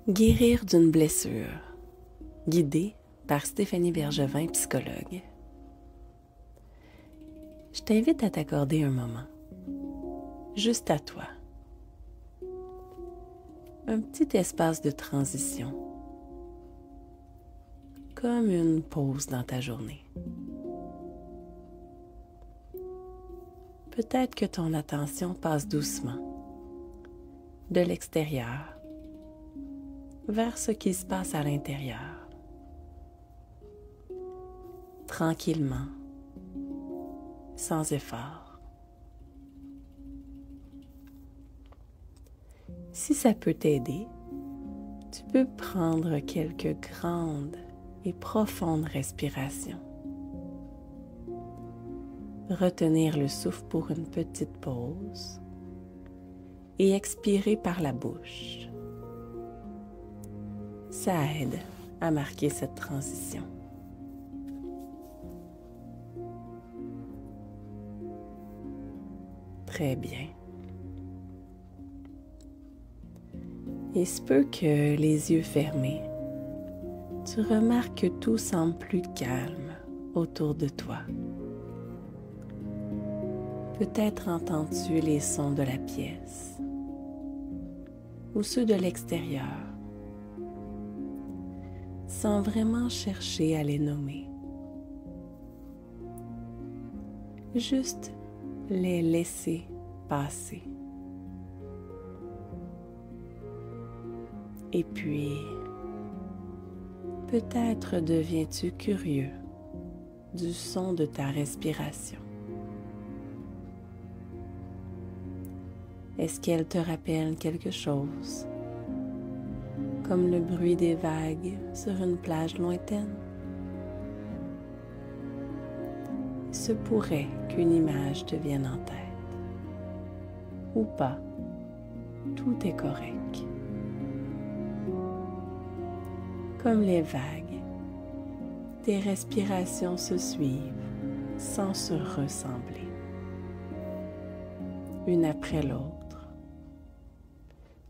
Guérir d'une blessure, guidée par Stéphanie Bergevin, psychologue. Je t'invite à t'accorder un moment, juste à toi. Un petit espace de transition, comme une pause dans ta journée. Peut-être que ton attention passe doucement, de l'extérieur, vers ce qui se passe à l'intérieur. Tranquillement, sans effort. Si ça peut t'aider, tu peux prendre quelques grandes et profondes respirations. Retenir le souffle pour une petite pause et expirer par la bouche. Ça aide à marquer cette transition. Très bien. Il se peut que les yeux fermés, tu remarques que tout semble plus calme autour de toi. Peut-être entends-tu les sons de la pièce ou ceux de l'extérieur, sans vraiment chercher à les nommer. Juste les laisser passer. Et puis, peut-être deviens-tu curieux du son de ta respiration. Est-ce qu'elle te rappelle quelque chose, comme le bruit des vagues sur une plage lointaine? Il se pourrait qu'une image te vienne en tête. Ou pas, tout est correct. Comme les vagues, tes respirations se suivent sans se ressembler, une après l'autre.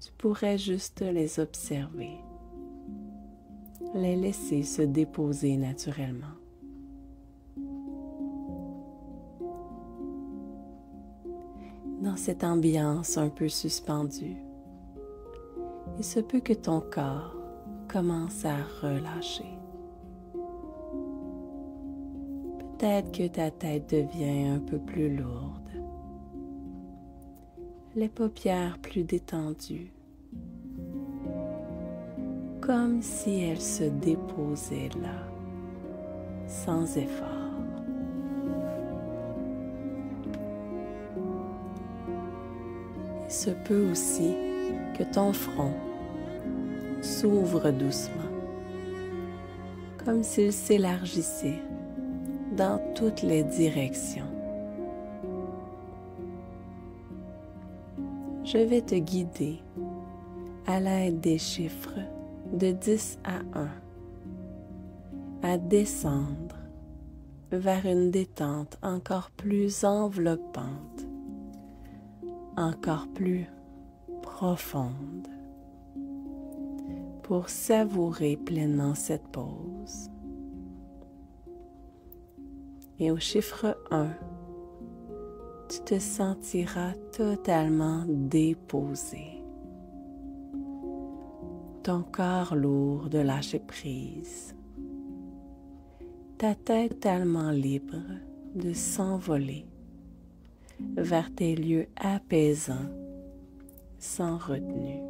Tu pourrais juste les observer, les laisser se déposer naturellement. Dans cette ambiance un peu suspendue, il se peut que ton corps commence à relâcher. Peut-être que ta tête devient un peu plus lourde, les paupières plus détendues, comme si elles se déposaient là, sans effort. Il se peut aussi que ton front s'ouvre doucement, comme s'il s'élargissait dans toutes les directions. Je vais te guider à l'aide des chiffres de 10 à 1 à descendre vers une détente encore plus enveloppante, encore plus profonde, pour savourer pleinement cette pause. Et au chiffre 1, tu te sentiras totalement déposé. Ton corps lourd de lâcher prise. Ta tête totalement libre de s'envoler vers tes lieux apaisants, sans retenue.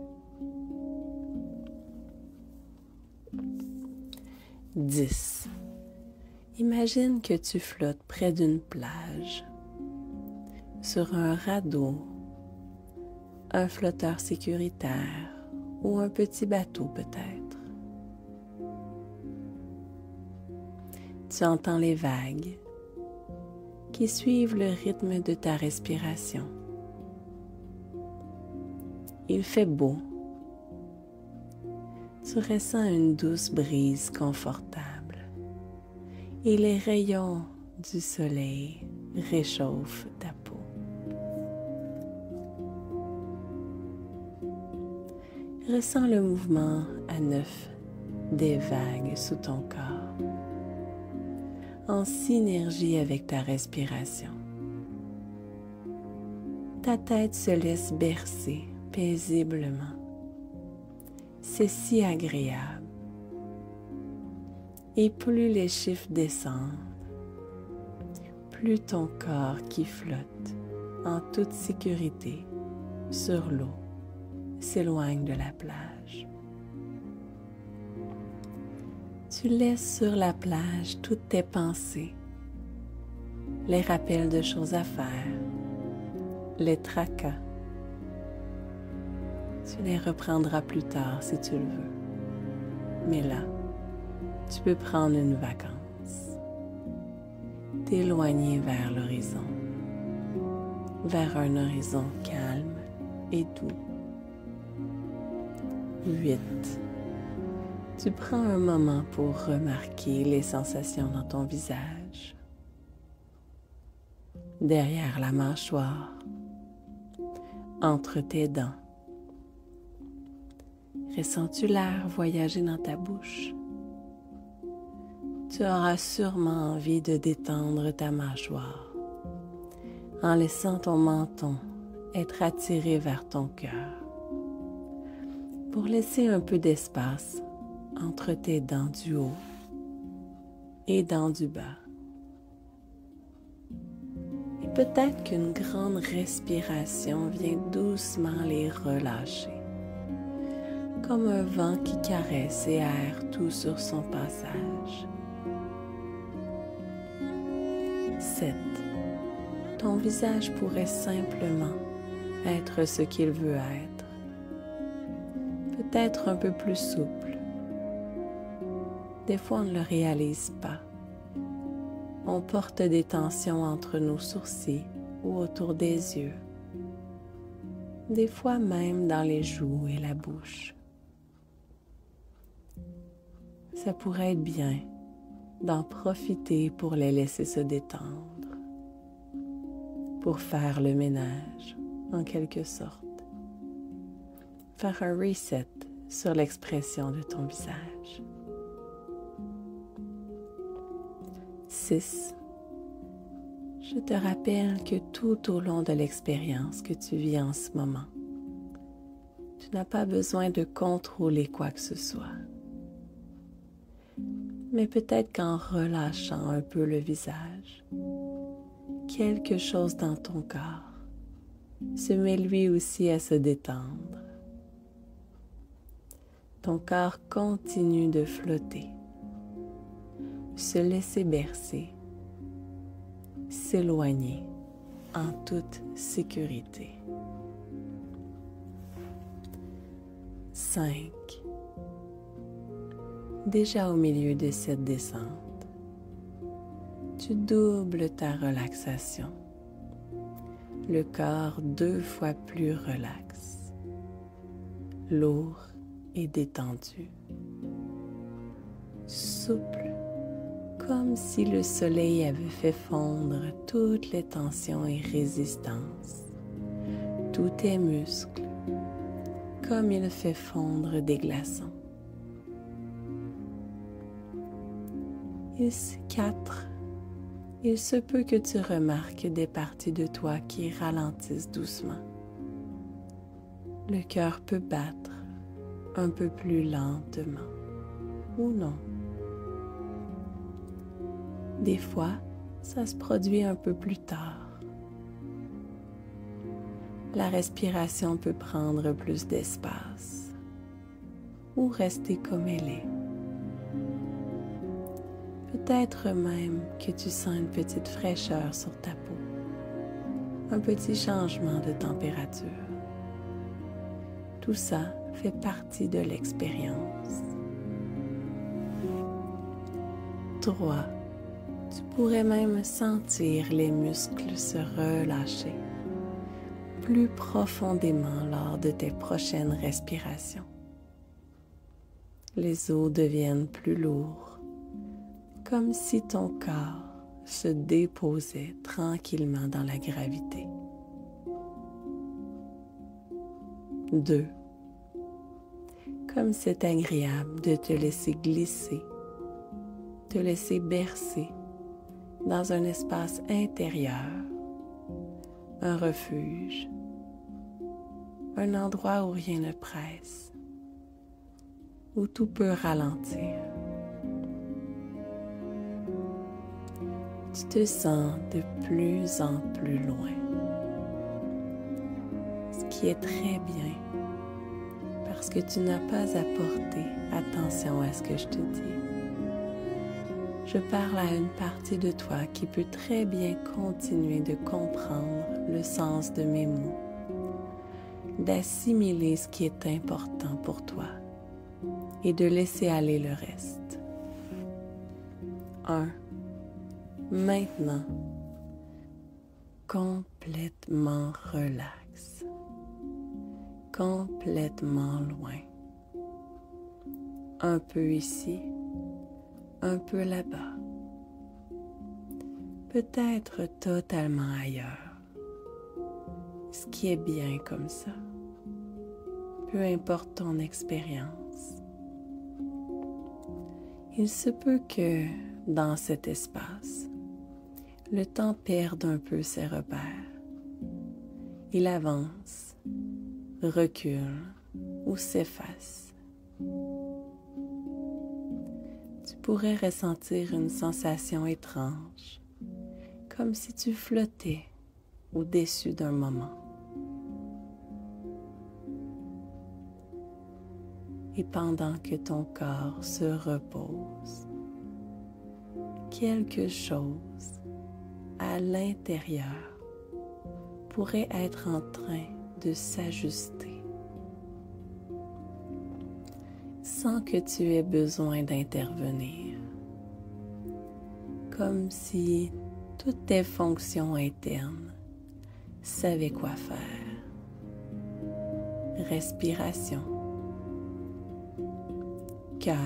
10. Imagine que tu flottes près d'une plage, sur un radeau, un flotteur sécuritaire ou un petit bateau peut-être. Tu entends les vagues qui suivent le rythme de ta respiration. Il fait beau. Tu ressens une douce brise confortable et les rayons du soleil réchauffent ta peau. Ressens le mouvement à neuf des vagues sous ton corps, en synergie avec ta respiration. Ta tête se laisse bercer paisiblement. C'est si agréable. Et plus les chiffres descendent, plus ton corps qui flotte en toute sécurité sur l'eau s'éloigne de la plage. Tu laisses sur la plage toutes tes pensées, les rappels de choses à faire, les tracas. Tu les reprendras plus tard si tu le veux. Mais là, tu peux prendre une vacance, t'éloigner vers l'horizon, vers un horizon calme et doux. 8. Tu prends un moment pour remarquer les sensations dans ton visage, derrière la mâchoire, entre tes dents. Ressens-tu l'air voyager dans ta bouche? Tu auras sûrement envie de détendre ta mâchoire en laissant ton menton être attiré vers ton cœur pour laisser un peu d'espace entre tes dents du haut et dents du bas. Et peut-être qu'une grande respiration vient doucement les relâcher, comme un vent qui caresse et aère tout sur son passage. 7. Ton visage pourrait simplement être ce qu'il veut être. Peut-être un peu plus souple. Des fois, on ne le réalise pas. On porte des tensions entre nos sourcils ou autour des yeux. Des fois même dans les joues et la bouche. Ça pourrait être bien d'en profiter pour les laisser se détendre, pour faire le ménage en quelque sorte. Faire un reset sur l'expression de ton visage. 6. Je te rappelle que tout au long de l'expérience que tu vis en ce moment, tu n'as pas besoin de contrôler quoi que ce soit. Mais peut-être qu'en relâchant un peu le visage, quelque chose dans ton corps se met lui aussi à se détendre. Ton corps continue de flotter, se laisser bercer, s'éloigner en toute sécurité. 5. Déjà au milieu de cette descente, tu doubles ta relaxation. Le corps 2 fois plus relax, lourd et détendu, souple, comme si le soleil avait fait fondre toutes les tensions et résistances, tous tes muscles, comme il fait fondre des glaçons. 4. Il se peut que tu remarques des parties de toi qui ralentissent doucement. Le cœur peut battre un peu plus lentement ou non. Des fois, ça se produit un peu plus tard. La respiration peut prendre plus d'espace ou rester comme elle est. Peut-être même que tu sens une petite fraîcheur sur ta peau, un petit changement de température. Tout ça fait partie de l'expérience. 3. Tu pourrais même sentir les muscles se relâcher plus profondément lors de tes prochaines respirations. Les os deviennent plus lourds, comme si ton corps se déposait tranquillement dans la gravité. 2. Comme c'est agréable de te laisser glisser, te laisser bercer dans un espace intérieur, un refuge, un endroit où rien ne presse, où tout peut ralentir. Tu te sens de plus en plus loin, ce qui est très bien parce que tu n'as pas à porter attention à ce que je te dis. Je parle à une partie de toi qui peut très bien continuer de comprendre le sens de mes mots, d'assimiler ce qui est important pour toi et de laisser aller le reste. 1. Maintenant, complètement relax, complètement loin, un peu ici, un peu là-bas, peut-être totalement ailleurs, ce qui est bien comme ça, peu importe ton expérience. Il se peut que dans cet espace, le temps perde un peu ses repères. Il avance, recule ou s'efface. Tu pourrais ressentir une sensation étrange, comme si tu flottais au-dessus d'un moment. Et pendant que ton corps se repose, quelque chose à l'intérieur pourrait être en train de s'ajuster sans que tu aies besoin d'intervenir, comme si toutes tes fonctions internes savaient quoi faire. Respiration, cœur,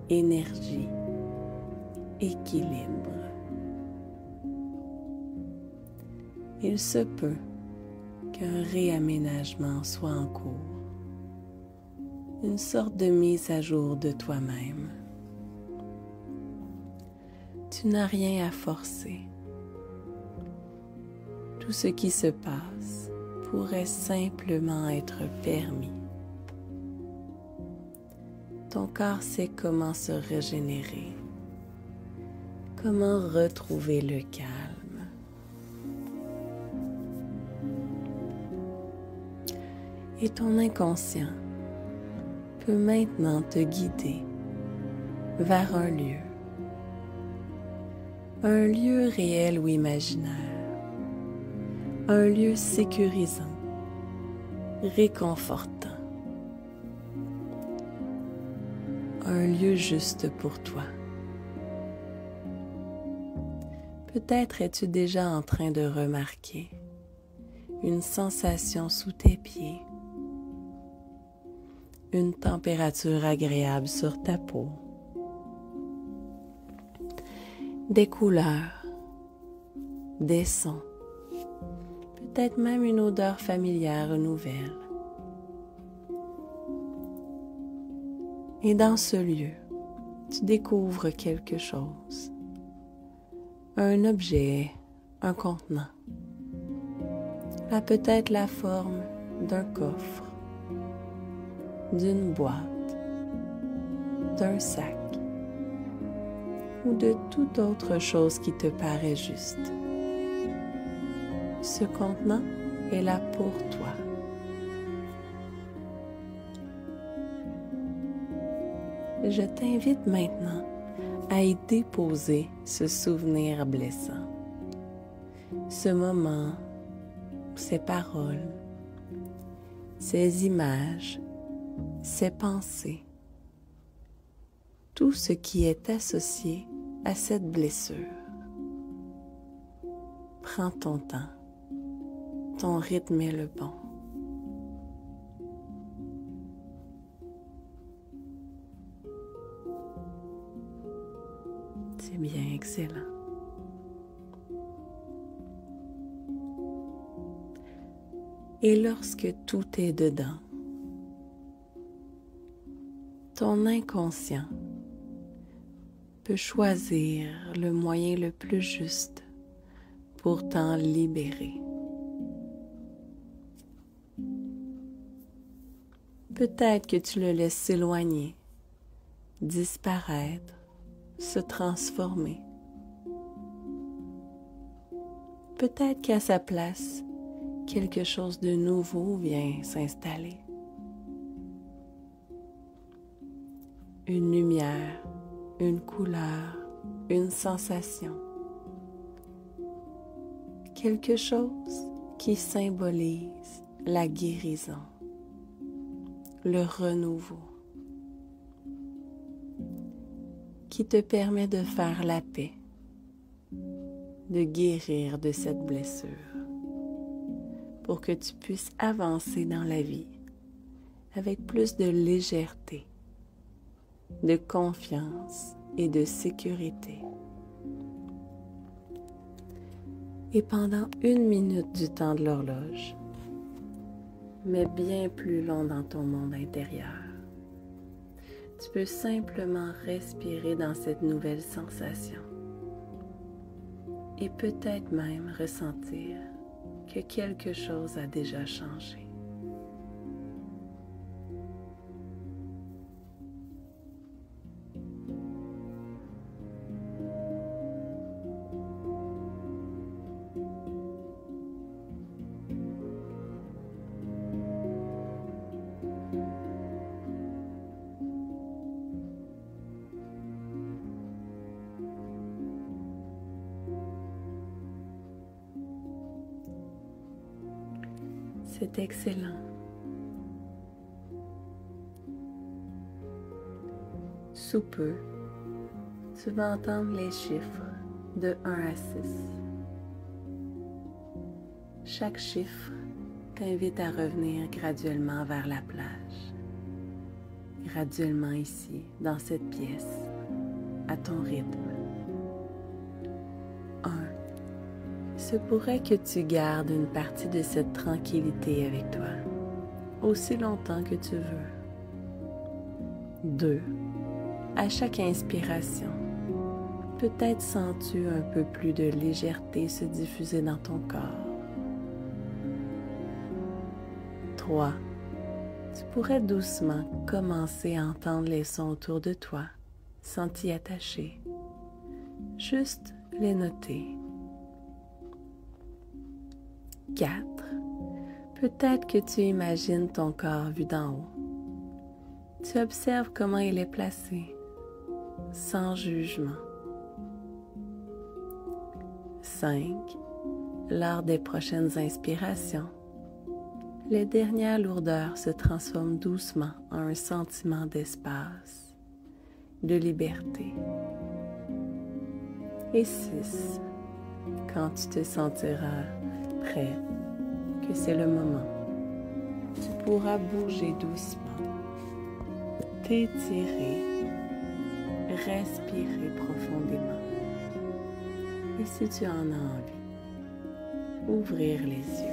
énergie, équilibre. Il se peut qu'un réaménagement soit en cours, une sorte de mise à jour de toi-même. Tu n'as rien à forcer. Tout ce qui se passe pourrait simplement être permis. Ton corps sait comment se régénérer, comment retrouver le calme. Et ton inconscient peut maintenant te guider vers un lieu réel ou imaginaire, un lieu sécurisant, réconfortant, un lieu juste pour toi. Peut-être es-tu déjà en train de remarquer une sensation sous tes pieds, une température agréable sur ta peau, des couleurs, des sons, peut-être même une odeur familière nouvelle. Et dans ce lieu, tu découvres quelque chose, un objet, un contenant, a peut-être la forme d'un coffre, d'une boîte, d'un sac ou de toute autre chose qui te paraît juste. Ce contenant est là pour toi. Je t'invite maintenant à y déposer ce souvenir blessant, ce moment, ces paroles, ces images, ces pensées, tout ce qui est associé à cette blessure. Prends ton temps, ton rythme est le bon. C'est bien, excellent. Et lorsque tout est dedans, ton inconscient peut choisir le moyen le plus juste pour t'en libérer. Peut-être que tu le laisses s'éloigner, disparaître, se transformer. Peut-être qu'à sa place, quelque chose de nouveau vient s'installer. Une lumière, une couleur, une sensation. Quelque chose qui symbolise la guérison, le renouveau, qui te permet de faire la paix, de guérir de cette blessure, pour que tu puisses avancer dans la vie avec plus de légèreté, de confiance et de sécurité. Et pendant 1 minute du temps de l'horloge, mais bien plus long dans ton monde intérieur, tu peux simplement respirer dans cette nouvelle sensation et peut-être même ressentir que quelque chose a déjà changé. C'est excellent. Sous peu, tu vas entendre les chiffres de 1 à 6. Chaque chiffre t'invite à revenir graduellement vers la plage, graduellement ici, dans cette pièce, à ton rythme. 1. Il se pourrait que tu gardes une partie de cette tranquillité avec toi, aussi longtemps que tu veux. 2. À chaque inspiration, peut-être sens-tu un peu plus de légèreté se diffuser dans ton corps. 3. Tu pourrais doucement commencer à entendre les sons autour de toi, sans t'y attacher. Juste les noter. 4. Peut-être que tu imagines ton corps vu d'en haut. Tu observes comment il est placé, sans jugement. 5. Lors des prochaines inspirations, les dernières lourdeurs se transforment doucement en un sentiment d'espace, de liberté. Et 6. Quand tu te sentiras prêt, que c'est le moment, tu pourras bouger doucement, t'étirer, respirer profondément. Et si tu en as envie, ouvrir les yeux.